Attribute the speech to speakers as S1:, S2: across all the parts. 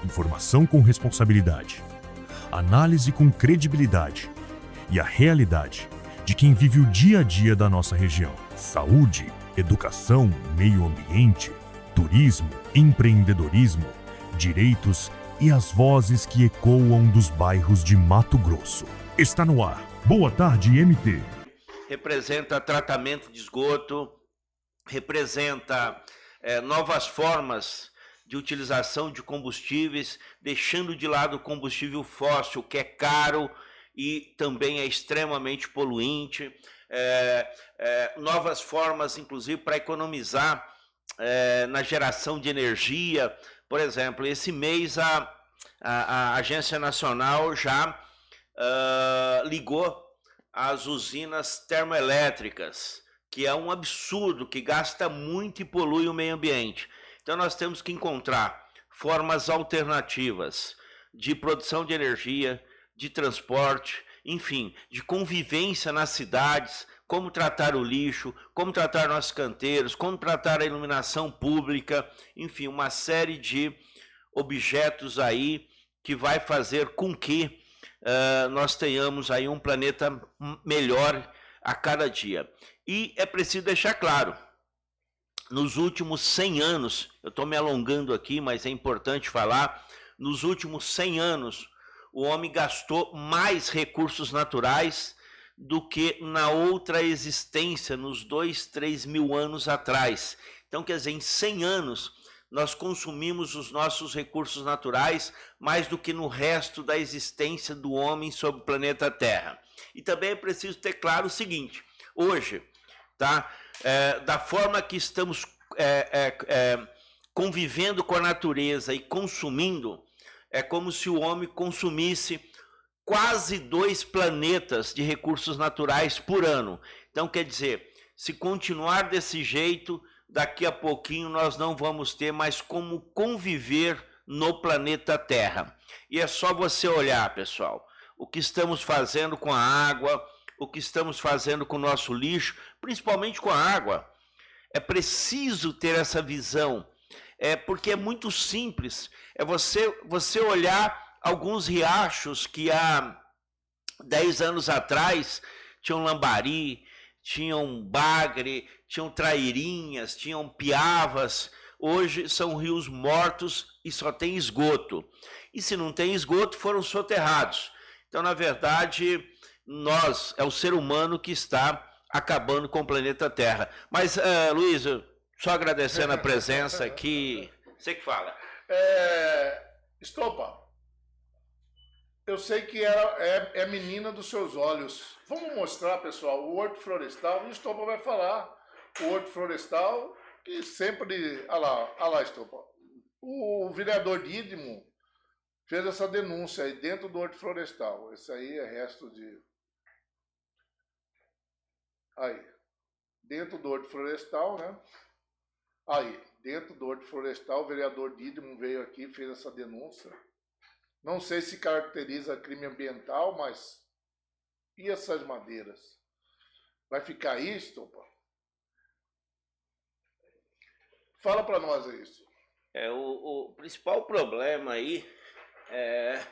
S1: Informação com responsabilidade. Análise com credibilidade. E a realidade de quem vive o dia a dia da nossa região. Saúde, educação, meio ambiente, turismo, empreendedorismo, direitos e as vozes que ecoam dos bairros de Mato Grosso. Está no ar. Boa tarde, MT.
S2: Representa tratamento de esgoto, representa novas formas de utilização de combustíveis, deixando de lado o combustível fóssil, que é caro e também é extremamente poluente, novas formas, inclusive, para economizar na geração de energia. Por exemplo, esse mês a Agência Nacional já ligou as usinas termoelétricas, que é um absurdo, que gasta muito e polui o meio ambiente. Então nós temos que encontrar formas alternativas de produção de energia, de transporte, enfim, de convivência nas cidades, como tratar o lixo, como tratar nossos canteiros, como tratar a iluminação pública, enfim, uma série de objetos aí que vai fazer com que nós tenhamos aí um planeta melhor a cada dia. E é preciso deixar claro, nos últimos 100 anos, eu estou me alongando aqui, mas é importante falar, nos últimos 100 anos, o homem gastou mais recursos naturais do que na outra existência, nos 2, 3 mil anos atrás. Então, quer dizer, em 100 anos, nós consumimos os nossos recursos naturais mais do que no resto da existência do homem sobre o planeta Terra. E também é preciso ter claro o seguinte, hoje, tá, da forma que estamos convivendo com a natureza e consumindo, é como se o homem consumisse quase 2 planetas de recursos naturais por ano. Então, quer dizer, se continuar desse jeito, daqui a pouquinho nós não vamos ter mais como conviver no planeta Terra. E é só você olhar, pessoal, o que estamos fazendo com a água, o que estamos fazendo com o nosso lixo, principalmente com a água. É preciso ter essa visão, porque é muito simples. É você olhar alguns riachos que há 10 anos atrás tinham lambari, tinham bagre, tinham trairinhas, tinham piavas. Hoje são rios mortos e só tem esgoto. E se não tem esgoto, foram soterrados. Então, na verdade, é o ser humano que está acabando com o planeta Terra. Mas, Luiz, só agradecendo a presença aqui. Você que fala.
S3: Estopa, eu sei que é menina dos seus olhos. Vamos mostrar, pessoal, o Horto Florestal. E o Estopa vai falar. O Horto Florestal, que sempre... Olha lá, Estopa. O vereador Dídimo fez essa denúncia aí dentro do Horto Florestal. Esse aí é resto de... Aí. Dentro do Horto Florestal, né? Aí. Dentro do Horto Florestal, o vereador Dídimo veio aqui e fez essa denúncia. Não sei se caracteriza crime ambiental, mas... E essas madeiras? Vai ficar isso, opa? Fala para nós isso.
S2: O principal problema aí é,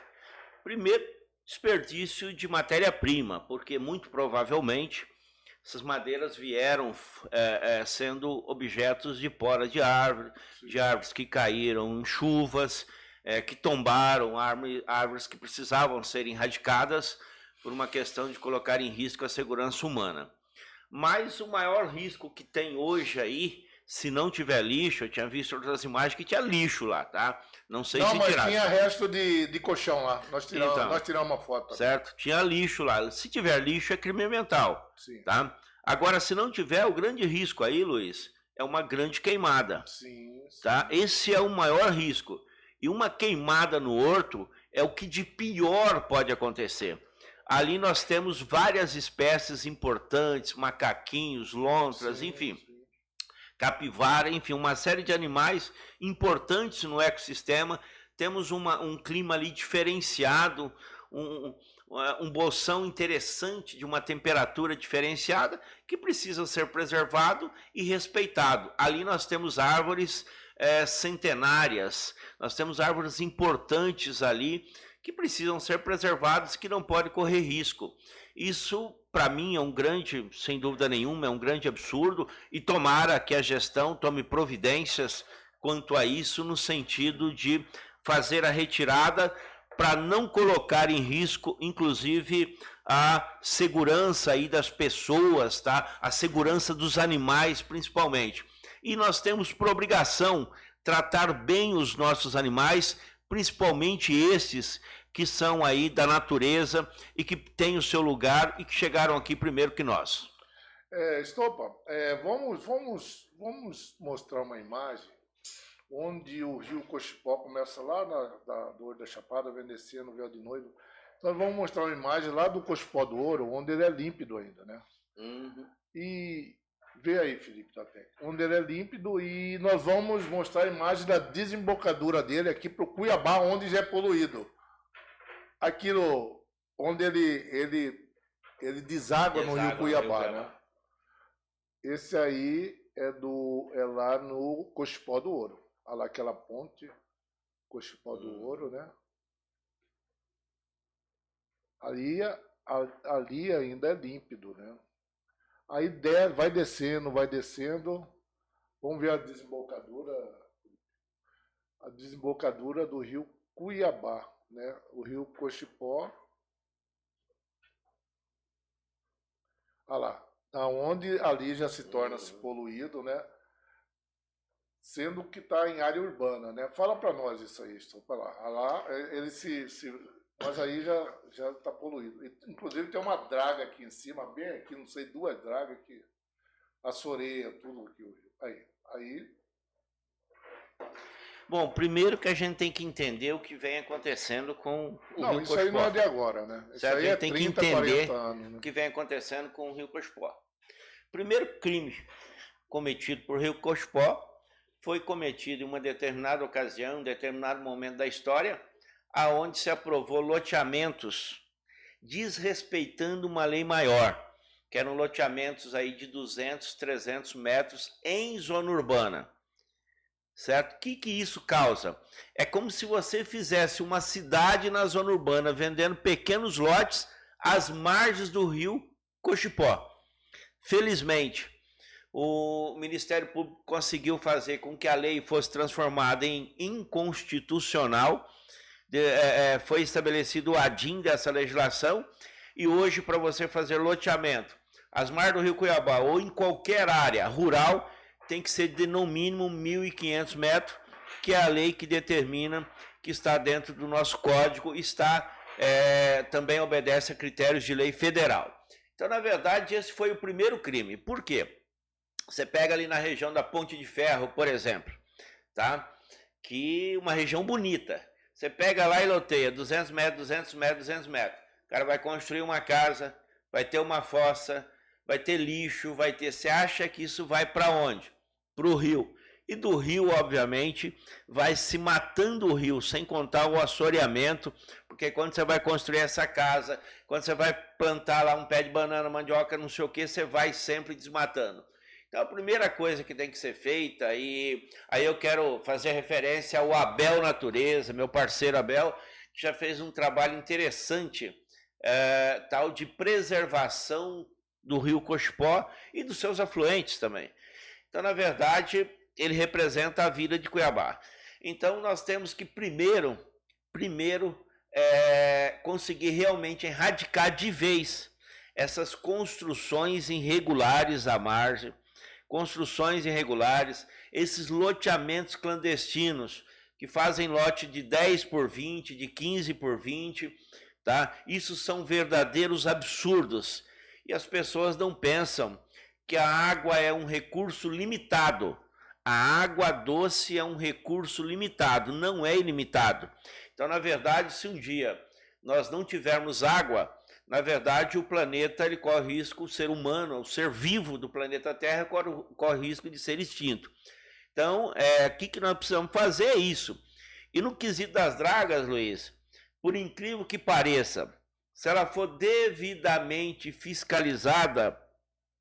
S2: primeiro, desperdício de matéria-prima, porque muito provavelmente essas madeiras vieram sendo objetos de poda de árvores que caíram em chuvas, que tombaram, árvores que precisavam ser erradicadas por uma questão de colocar em risco a segurança humana. Mas o maior risco que tem hoje aí, se não tiver lixo, eu tinha visto outras imagens que tinha lixo lá, tá? Não sei se
S3: mas
S2: tiraram.
S3: Tinha resto de colchão lá, nós tiramos uma foto.
S2: Certo, tinha lixo lá. Se tiver lixo é crime ambiental.
S3: Sim.
S2: Tá? Agora, se não tiver, o grande risco aí, Luiz, é uma grande queimada.
S3: Sim.
S2: Tá? Esse é o maior risco. E uma queimada no horto é o que de pior pode acontecer. Ali nós temos várias espécies importantes, macaquinhos, lontras, enfim, capivara, enfim, uma série de animais importantes no ecossistema. Temos um clima ali diferenciado, um bolsão interessante de uma temperatura diferenciada que precisa ser preservado e respeitado. Ali nós temos árvores centenárias, nós temos árvores importantes ali que precisam ser preservadas, que não podem correr risco. Isso, para mim, é um grande, sem dúvida nenhuma, é um grande absurdo, e tomara que a gestão tome providências quanto a isso, no sentido de fazer a retirada para não colocar em risco, inclusive, a segurança aí das pessoas, tá? A segurança dos animais, principalmente. E nós temos por obrigação tratar bem os nossos animais, principalmente esses que são aí da natureza e que têm o seu lugar e que chegaram aqui primeiro que nós.
S3: Estopa, vamos mostrar uma imagem onde o rio Cochipó começa lá do Ouro da Chapada, vem descendo, véu de noivo. Então vamos mostrar uma imagem lá do Cochipó do Ouro, onde ele é límpido ainda, né? E vê aí, Felipe, onde ele é límpido, e nós vamos mostrar a imagem da desembocadura dele aqui para o Cuiabá, onde já é poluído. Aquilo onde ele deságua no rio Cuiabá, né? Esse aí é lá no Cochipó do Ouro. Olha lá aquela ponte, Cochipó do Ouro, né? Ali ainda é límpido, né? Aí vai descendo. Vamos ver a desembocadura do rio Cuiabá, né? O rio Cochipó. Olha lá, aonde ali já se torna-se poluído, né? Sendo que está em área urbana, né? Fala para nós isso aí, para lá. Ele mas aí já está poluído. Inclusive tem uma draga aqui em cima, bem aqui, não sei, 2 dragas que assoreia tudo aqui. Aí.
S2: Bom, primeiro que a gente tem que entender o que vem acontecendo com o Rio Cochipó.
S3: Não, isso aí não é de agora, né? Isso aí é 30,
S2: tem que entender
S3: 40 anos, né?
S2: o que vem acontecendo com o Rio Cochipó. Primeiro crime cometido por Rio Cochipó foi cometido em uma determinada ocasião, em um determinado momento da história, aonde se aprovou loteamentos desrespeitando uma lei maior, que eram loteamentos aí de 200, 300 metros em zona urbana. Certo? O que isso causa? É como se você fizesse uma cidade na zona urbana, vendendo pequenos lotes às margens do rio Cochipó. Felizmente, o Ministério Público conseguiu fazer com que a lei fosse transformada em inconstitucional. Foi estabelecido o ADIM dessa legislação, e hoje, para você fazer loteamento às margens do rio Cuiabá ou em qualquer área rural, tem que ser de no mínimo 1.500 metros, que é a lei que determina, que está dentro do nosso código, também obedece a critérios de lei federal. Então, na verdade, esse foi o primeiro crime. Por quê? Você pega ali na região da Ponte de Ferro, por exemplo, tá? Que uma região bonita. Você pega lá e loteia 200 metros, 200 metros, 200 metros. O cara vai construir uma casa, vai ter uma fossa, vai ter lixo, vai ter... Você acha que isso vai para onde? Para o rio. E do rio, obviamente, vai se matando o rio, sem contar o assoreamento, porque quando você vai construir essa casa, quando você vai plantar lá um pé de banana, mandioca, não sei o que, você vai sempre desmatando. Então, a primeira coisa que tem que ser feita, e aí eu quero fazer referência ao Abel Natureza, meu parceiro Abel, que já fez um trabalho interessante, tal de preservação do rio Cochipó e dos seus afluentes também. Então, na verdade, ele representa a vida de Cuiabá. Então, nós temos que primeiro conseguir realmente erradicar de vez essas construções irregulares à margem, construções irregulares, esses loteamentos clandestinos, que fazem lote de 10 por 20, de 15 por 20, tá? Isso são verdadeiros absurdos. E as pessoas não pensam que a água é um recurso limitado. A água doce é um recurso limitado, não é ilimitado. Então, na verdade, se um dia nós não tivermos água, na verdade, o planeta ele corre risco, o ser humano, o ser vivo do planeta Terra, corre risco de ser extinto. Então, o que nós precisamos fazer é isso. E no quesito das dragas, Luiz, por incrível que pareça, se ela for devidamente fiscalizada,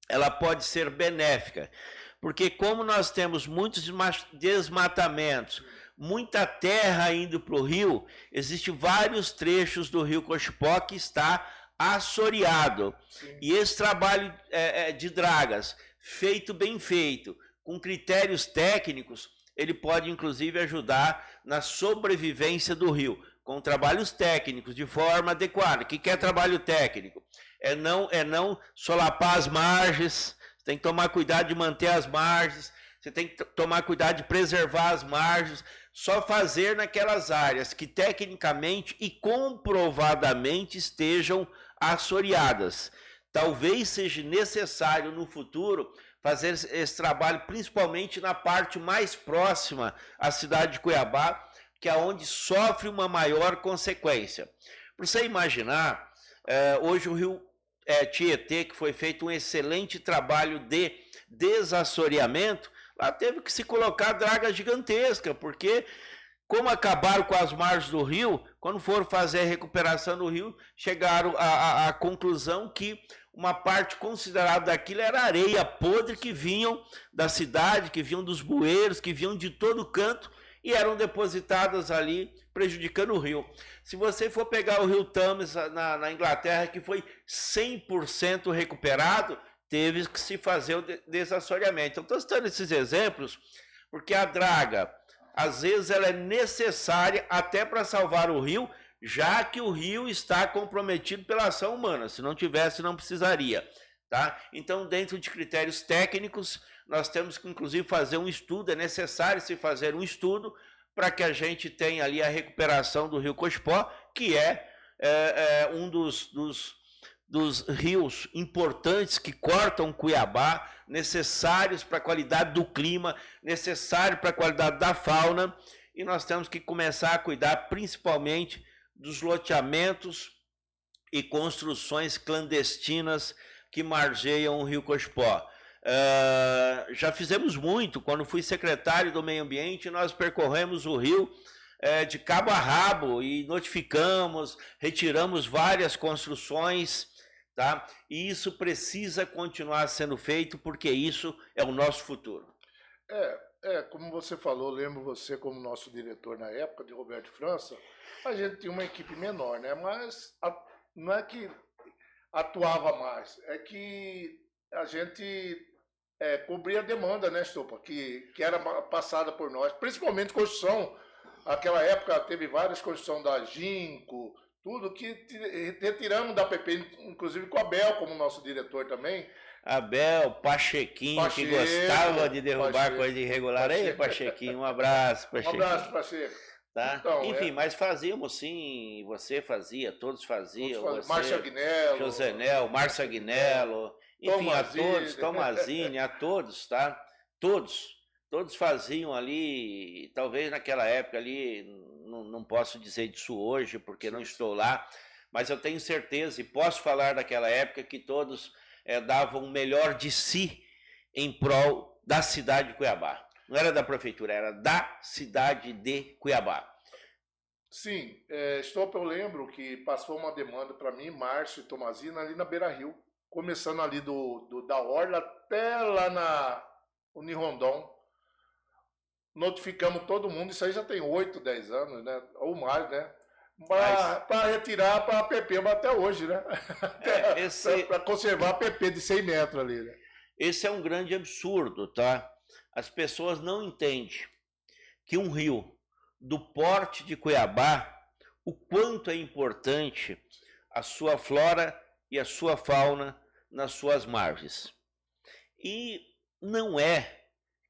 S2: ela pode ser benéfica. Porque como nós temos muitos desmatamentos, muita terra indo para o rio, existem vários trechos do rio Cochipó que está assoreado. Sim. E esse trabalho de dragas, feito bem feito, com critérios técnicos, ele pode inclusive ajudar na sobrevivência do rio, com trabalhos técnicos, de forma adequada. O que é trabalho técnico? É não solapar as margens, você tem que tomar cuidado de manter as margens, você tem que tomar cuidado de preservar as margens, só fazer naquelas áreas que tecnicamente e comprovadamente estejam assoreadas. Talvez seja necessário no futuro fazer esse trabalho, principalmente na parte mais próxima à cidade de Cuiabá, que é onde sofre uma maior consequência. Para você imaginar, hoje o rio Tietê, que foi feito um excelente trabalho de desassoreamento, lá teve que se colocar draga gigantesca, porque como acabaram com as margens do rio, quando foram fazer a recuperação do rio, chegaram à conclusão que uma parte considerável daquilo era areia podre que vinham da cidade, que vinham dos bueiros, que vinham de todo canto e eram depositadas ali, prejudicando o rio. Se você for pegar o rio Thames na Inglaterra, que foi 100% recuperado, teve que se fazer o desassoreamento. Então, estou citando esses exemplos porque a draga, às vezes, ela é necessária até para salvar o rio, já que o rio está comprometido pela ação humana. Se não tivesse, não precisaria. Tá? Então, dentro de critérios técnicos, nós temos que, inclusive, fazer um estudo. É necessário se fazer um estudo para que a gente tenha ali a recuperação do rio Cochipó, que é um dos rios importantes que cortam Cuiabá, necessários para a qualidade do clima, necessário para a qualidade da fauna, e nós temos que começar a cuidar principalmente dos loteamentos e construções clandestinas que margeiam o rio Cochipó. Já fizemos muito. Quando fui secretário do Meio Ambiente, nós percorremos o rio de cabo a rabo e notificamos, retiramos várias construções, tá? E isso precisa continuar sendo feito, porque isso é o nosso futuro.
S3: Como você falou, lembro você como nosso diretor na época, de Roberto França, a gente tinha uma equipe menor, né? Mas não é que atuava mais, é que a gente cobria a demanda, né, Estopa, que era passada por nós, principalmente construção. Aquela época teve várias construções da Ginco, tudo que retiramos da PP, inclusive com o Abel como nosso diretor também.
S2: Abel, Pachequinho, que gostava de derrubar coisa irregular. Aí, Pachequinho, um abraço, Pachequinho.
S3: Um abraço, Pacheco.
S2: Tá? Então, enfim, mas fazíamos sim, você fazia, todos faziam.
S3: Márcio Agnello.
S2: José Nel, Márcio Agnello, enfim, a todos, Tomazini, a todos, tá? Todos faziam ali, talvez naquela época ali, não posso dizer disso hoje, porque não estou lá, mas eu tenho certeza e posso falar daquela época que todos davam o melhor de si em prol da cidade de Cuiabá. Não era da prefeitura, era da cidade de Cuiabá.
S3: Sim, Estopa, eu lembro que passou uma demanda para mim, Márcio e Tomazina, ali na Beira Rio, começando ali da Orla até lá na Unirondon. Notificamos todo mundo, isso aí já tem 8, 10 anos, né? Ou mais, né? Para retirar para a PP, mas até hoje, né? Para conservar a PP de 100 metros ali, né?
S2: Esse é um grande absurdo, tá? As pessoas não entendem que um rio do porte de Cuiabá, o quanto é importante a sua flora e a sua fauna nas suas margens. E não é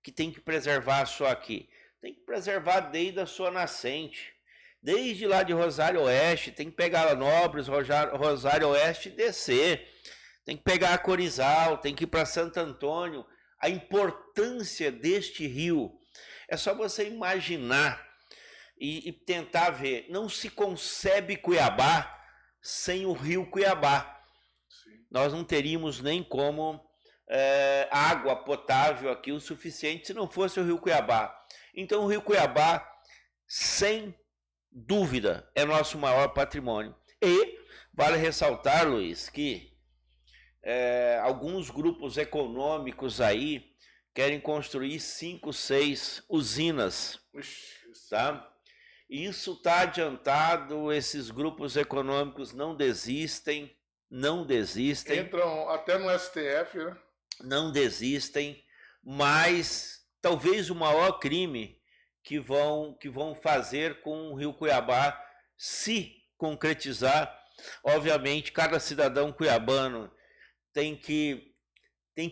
S2: que tem que preservar só aqui, tem que preservar desde a sua nascente, desde lá de Rosário Oeste, tem que pegar a Nobres, Rosário Oeste e descer, tem que pegar a Corizal, tem que ir para Santo Antônio. A importância deste rio, é só você imaginar e tentar ver, não se concebe Cuiabá sem o rio Cuiabá. Sim. Nós não teríamos nem como água potável aqui o suficiente se não fosse o rio Cuiabá. Então o rio Cuiabá, sem dúvida, é nosso maior patrimônio. E vale ressaltar, Luiz, que alguns grupos econômicos aí querem construir 5, 6 usinas, tá? Isso está adiantado, esses grupos econômicos não desistem.
S3: Entram até no STF, né?
S2: Não desistem, mas talvez o maior crime que vão fazer com o Rio Cuiabá, se concretizar, obviamente, cada cidadão cuiabano tem que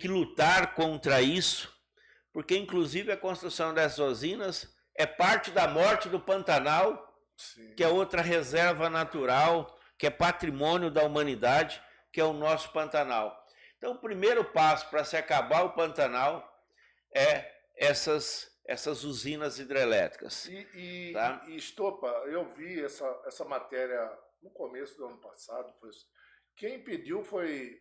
S2: lutar contra isso, porque inclusive a construção dessas usinas é parte da morte do Pantanal, sim, que é outra reserva natural, que é patrimônio da humanidade, que é o nosso Pantanal. Então, o primeiro passo para se acabar o Pantanal é essas usinas hidrelétricas.
S3: Tá? E Estopa, eu vi essa matéria no começo do ano passado. Quem pediu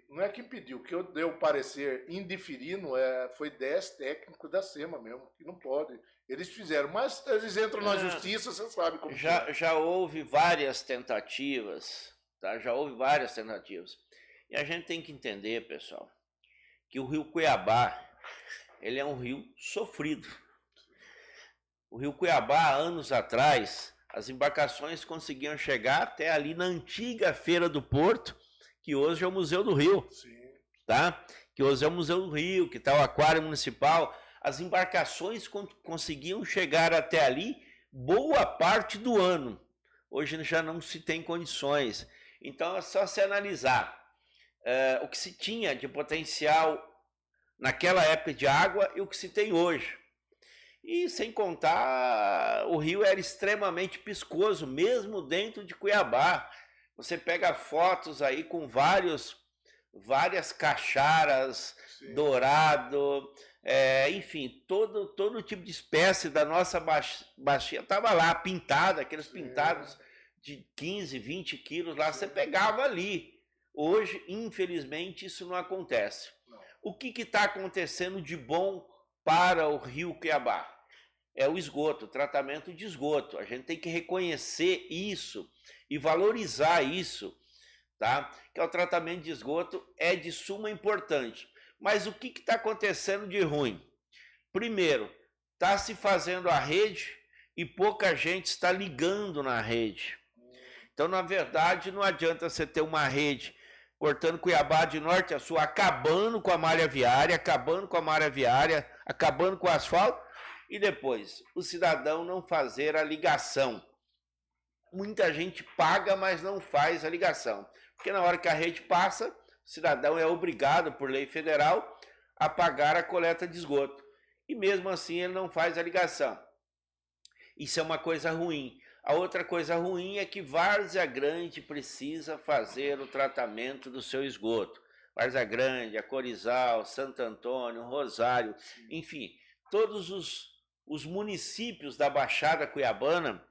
S3: não é quem pediu, que eu dei o parecer indiferindo, foi 10 técnicos da SEMA mesmo, que não pode. Eles fizeram, mas eles entram na justiça, você sabe como
S2: já houve várias tentativas, tá? Já houve várias tentativas. E a gente tem que entender, pessoal, que o Rio Cuiabá, ele é um rio sofrido. O Rio Cuiabá, anos atrás, as embarcações conseguiam chegar até ali na antiga Feira do Porto, que hoje é o Museu do Rio, tá? Que hoje é o Museu do Rio, que está o Aquário Municipal. As embarcações conseguiam chegar até ali boa parte do ano. Hoje já não se tem condições. Então é só se analisar o que se tinha de potencial naquela época de água e o que se tem hoje. E sem contar, o rio era extremamente piscoso, mesmo dentro de Cuiabá. Você pega fotos aí com várias cacharas, sim, dourado, enfim, todo tipo de espécie da nossa bacia estava lá, pintada, aqueles, sim, pintados de 15, 20 quilos lá, sim, você pegava ali. Hoje, infelizmente, isso não acontece. Não. O que está acontecendo de bom para o Rio Cuiabá? É o esgoto, o tratamento de esgoto. A gente tem que reconhecer isso e valorizar isso, tá? Que o tratamento de esgoto é de suma importância. Mas o que está acontecendo de ruim? Primeiro, está se fazendo a rede e pouca gente está ligando na rede. Então, na verdade, não adianta você ter uma rede cortando Cuiabá de norte a sul, acabando com a malha viária, acabando com o asfalto, e depois o cidadão não fazer a ligação. Muita gente paga, mas não faz a ligação. Porque na hora que a rede passa, o cidadão é obrigado, por lei federal, a pagar a coleta de esgoto. E mesmo assim ele não faz a ligação. Isso é uma coisa ruim. A outra coisa ruim é que Várzea Grande precisa fazer o tratamento do seu esgoto. Várzea Grande, Acorizal, Santo Antônio, Rosário, enfim, todos os municípios da Baixada Cuiabana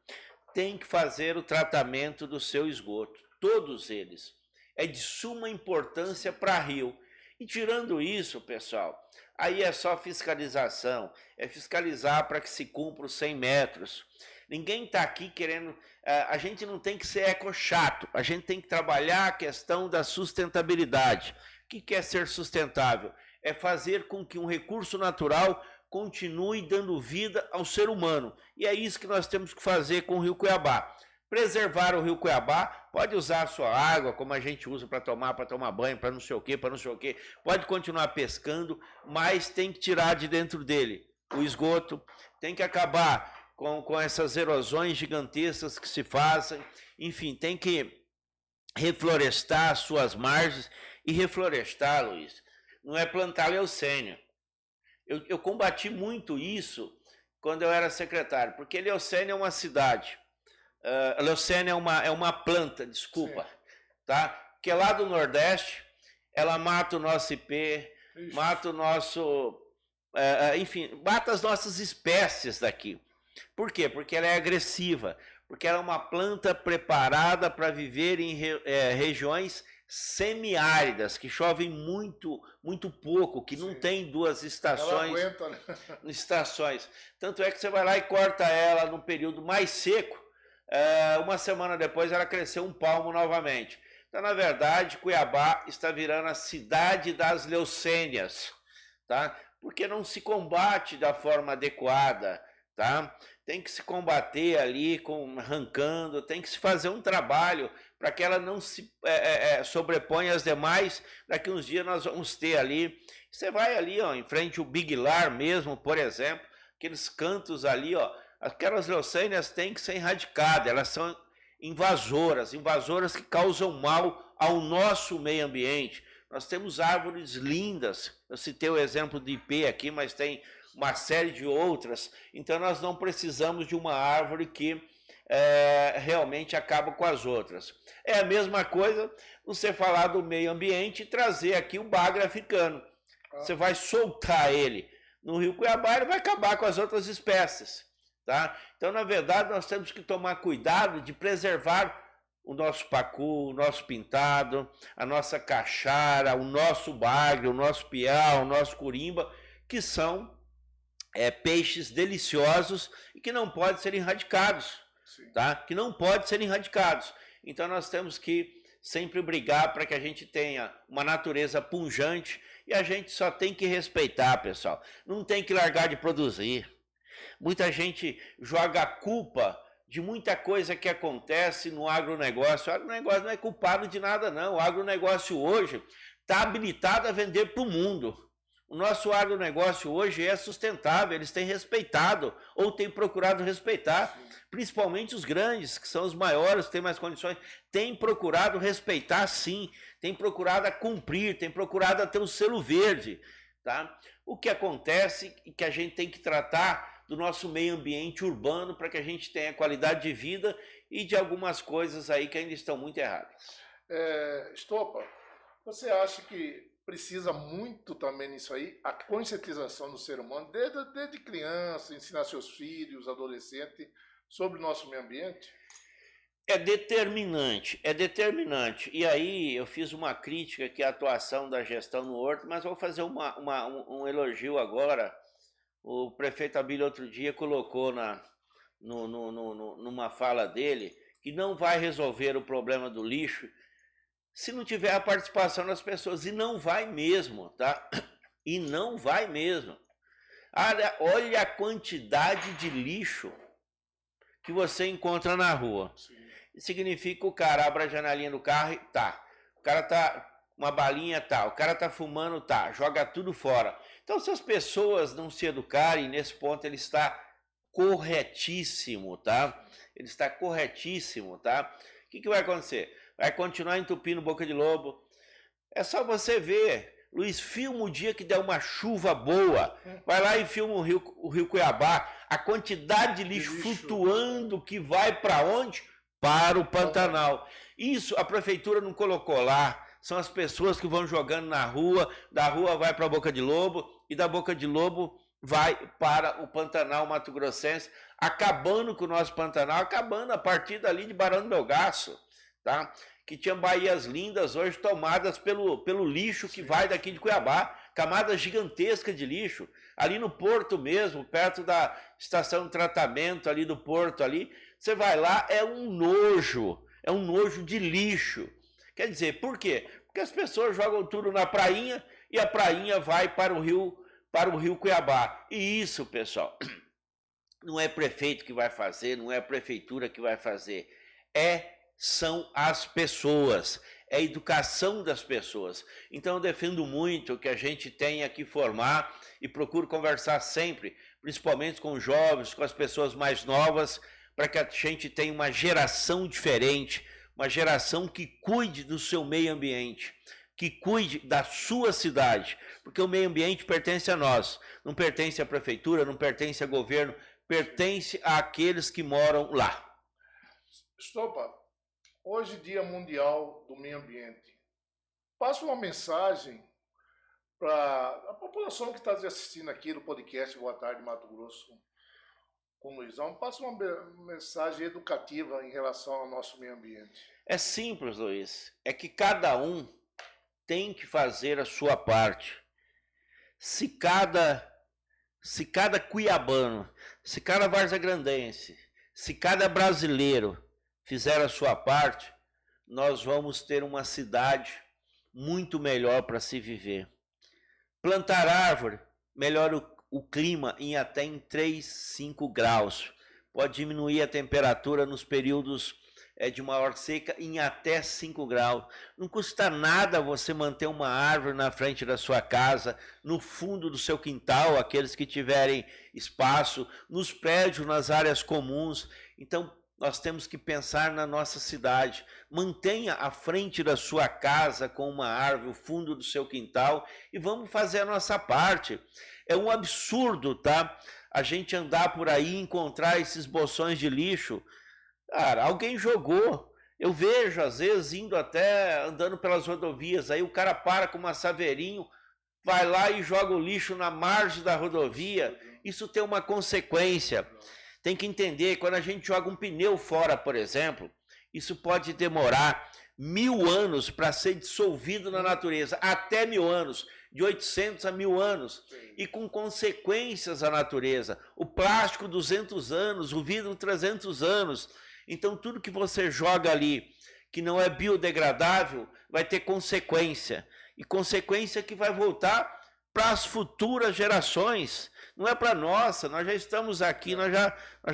S2: têm que fazer o tratamento do seu esgoto. Todos eles. É de suma importância para Rio. E tirando isso, pessoal, aí é só fiscalização. É fiscalizar para que se cumpra os 100 metros. Ninguém está aqui querendo... A gente não tem que ser eco-chato. A gente tem que trabalhar a questão da sustentabilidade. O que é ser sustentável? É fazer com que um recurso natural continue dando vida ao ser humano. E é isso que nós temos que fazer com o Rio Cuiabá. Preservar o Rio Cuiabá, pode usar a sua água, como a gente usa para tomar banho, para não sei o quê, pode continuar pescando, mas tem que tirar de dentro dele o esgoto, tem que acabar com essas erosões gigantescas que se fazem, enfim, tem que reflorestar as suas margens, e reflorestar, Luiz, não é plantar leucênia. Eu combati muito isso quando eu era secretário, porque Leucénia é uma cidade, Leucénia é uma planta, desculpa, tá? Que é lá do Nordeste, ela mata o nosso IP, mata o nosso, enfim, mata as nossas espécies daqui. Por quê? Porque ela é agressiva, porque ela é uma planta preparada para viver em regiões semiáridas, que chovem muito, muito pouco, que não tem duas estações.
S3: Ela aguenta, né?
S2: Estações. Tanto é que você vai lá e corta ela no período mais seco, uma semana depois ela cresceu um palmo novamente. Então, na verdade, Cuiabá está virando a cidade das leucênias, tá? porque não se combate da forma adequada, tá? Tem que se combater ali arrancando, tem que se fazer um trabalho para que ela não se sobreponha às demais. Daqui uns dias nós vamos ter ali, você vai ali, ó, em frente ao Big Lar mesmo, por exemplo, aqueles cantos ali, ó, aquelas leucênias têm que ser erradicadas, elas são invasoras que causam mal ao nosso meio ambiente. Nós temos árvores lindas, eu citei o exemplo de ipê aqui, mas tem uma série de outras, então nós não precisamos de uma árvore que realmente acaba com as outras. É a mesma coisa você falar do meio ambiente e trazer aqui o bagre africano. Você vai soltar ele no Rio Cuiabá, ele vai acabar com as outras espécies. Tá? Então, na verdade, nós temos que tomar cuidado de preservar o nosso pacu, o nosso pintado, a nossa caixara, o nosso bagre, o nosso piau, o nosso curimba, que são peixes deliciosos e que não podem ser erradicados, tá? Que não podem ser erradicados. Então, nós temos que sempre brigar para que a gente tenha uma natureza pujante e a gente só tem que respeitar, pessoal. Não tem que largar de produzir. Muita gente joga a culpa de muita coisa que acontece no agronegócio. O agronegócio não é culpado de nada, não. O agronegócio hoje está habilitado a vender para o mundo. O nosso agronegócio hoje é sustentável, eles têm respeitado, ou têm procurado respeitar, principalmente os grandes, que são os maiores, têm mais condições, têm procurado respeitar sim, têm procurado a cumprir, têm procurado a ter o selo verde. Tá? O que acontece é que a gente tem que tratar do nosso meio ambiente urbano para que a gente tenha qualidade de vida e de algumas coisas aí que ainda estão muito erradas.
S3: Estopa, você acha que precisa muito também nisso aí, a conscientização do ser humano, desde criança, ensinar seus filhos, adolescentes, sobre o nosso meio ambiente?
S2: É determinante, é determinante. E aí eu fiz uma crítica que é a atuação da gestão no horto, mas vou fazer um elogio agora. O prefeito Abílio outro dia colocou numa fala dele que não vai resolver o problema do lixo se não tiver a participação das pessoas. E não vai mesmo, tá? E não vai mesmo. Olha a quantidade de lixo que você encontra na rua. Sim. Significa que o cara abre a janelinha do carro e tá. O cara tá uma balinha, tá. O cara tá fumando, tá. Joga tudo fora. Então, se as pessoas não se educarem, nesse ponto ele está corretíssimo, tá? Ele está corretíssimo, tá? O que vai acontecer? Vai continuar entupindo boca de lobo. É só você ver. Luiz, filma o dia que der uma chuva boa. Vai lá e filma o Rio Cuiabá. A quantidade de lixo flutuando que vai para onde? Para o Pantanal. Isso a prefeitura não colocou lá. São as pessoas que vão jogando na rua, da rua vai para a Boca de Lobo e da Boca de Lobo vai para o Pantanal Mato Grossense, acabando com o nosso Pantanal, acabando a partir dali de Barão do Melgaço, tá? Que tinha baías lindas hoje tomadas pelo lixo que vai daqui de Cuiabá, camada gigantesca de lixo, ali no porto mesmo, perto da estação de tratamento ali do porto ali, você vai lá, é um nojo de lixo. Quer dizer, por quê? Porque as pessoas jogam tudo na prainha e a prainha vai para o Rio Cuiabá. E isso, pessoal, não é prefeito que vai fazer, não é a prefeitura que vai fazer, são as pessoas, é a educação das pessoas. Então eu defendo muito que a gente tenha que formar e procuro conversar sempre, principalmente com os jovens, com as pessoas mais novas, para que a gente tenha uma geração diferente, uma geração que cuide do seu meio ambiente, que cuide da sua cidade, porque o meio ambiente pertence a nós, não pertence à prefeitura, não pertence ao governo, pertence àqueles que moram lá.
S3: Estopa, hoje Dia Mundial do Meio Ambiente. Passa uma mensagem para a população que está assistindo aqui no podcast Boa Tarde Mato Grosso com o Luizão, passa uma mensagem educativa em relação ao nosso meio ambiente.
S2: É simples, Luiz. É que cada um tem que fazer a sua parte. Se cada cuiabano, se cada varzagrandense, se cada brasileiro fizer a sua parte, nós vamos ter uma cidade muito melhor para se viver. Plantar árvore melhora o clima em até 3, 5 graus. Pode diminuir a temperatura nos períodos de maior seca em até 5 graus. Não custa nada você manter uma árvore na frente da sua casa, no fundo do seu quintal, aqueles que tiverem espaço, nos prédios, nas áreas comuns. Então, nós temos que pensar na nossa cidade. Mantenha a frente da sua casa com uma árvore, o fundo do seu quintal, e vamos fazer a nossa parte. É um absurdo, tá? A gente andar por aí e encontrar esses bolsões de lixo. Cara, alguém jogou. Eu vejo, às vezes, andando pelas rodovias, aí o cara para com uma saveirinho, vai lá e joga o lixo na margem da rodovia. Isso tem uma consequência. Tem que entender, quando a gente joga um pneu fora, por exemplo, isso pode demorar 1000 anos para ser dissolvido na natureza, até 1000 anos, de 800 a 1000 anos, e com consequências à natureza. O plástico, 200 anos, o vidro, 300 anos. Então, tudo que você joga ali, que não é biodegradável, vai ter consequência. E consequência que vai voltar para as futuras gerações. Não é para nossa, nós já estamos aqui, nós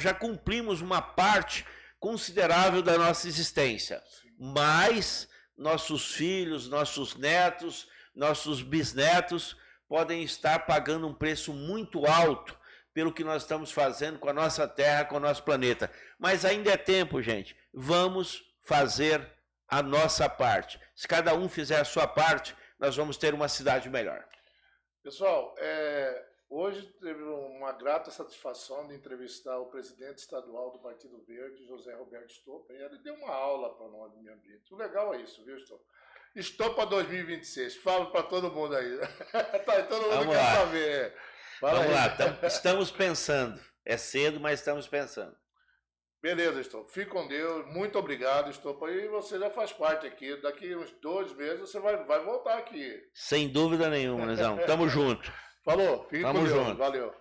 S2: já cumprimos uma parte considerável da nossa existência. Mas nossos filhos, nossos netos, nossos bisnetos podem estar pagando um preço muito alto pelo que nós estamos fazendo com a nossa terra, com o nosso planeta. Mas ainda é tempo, gente. Vamos fazer a nossa parte. Se cada um fizer a sua parte, nós vamos ter uma cidade melhor.
S3: Pessoal, hoje teve uma grata satisfação de entrevistar o presidente estadual do Partido Verde, José Roberto Estopa, e ele deu uma aula para nós do meio ambiente. O legal é isso, viu, Estopa? Estopa 2026, fala para todo mundo aí. Todo mundo
S2: Vamos
S3: quer
S2: lá.
S3: saber.
S2: Vamos lá, estamos pensando. É cedo, mas estamos pensando.
S3: Beleza, Estopa. Fique com Deus. Muito obrigado, Estopa. E você já faz parte aqui. Daqui uns 2 meses você vai voltar aqui.
S2: Sem dúvida nenhuma, Nezão. Tamo junto.
S3: Falou. Fique com
S2: Tamo
S3: Deus.
S2: junto.
S3: Valeu.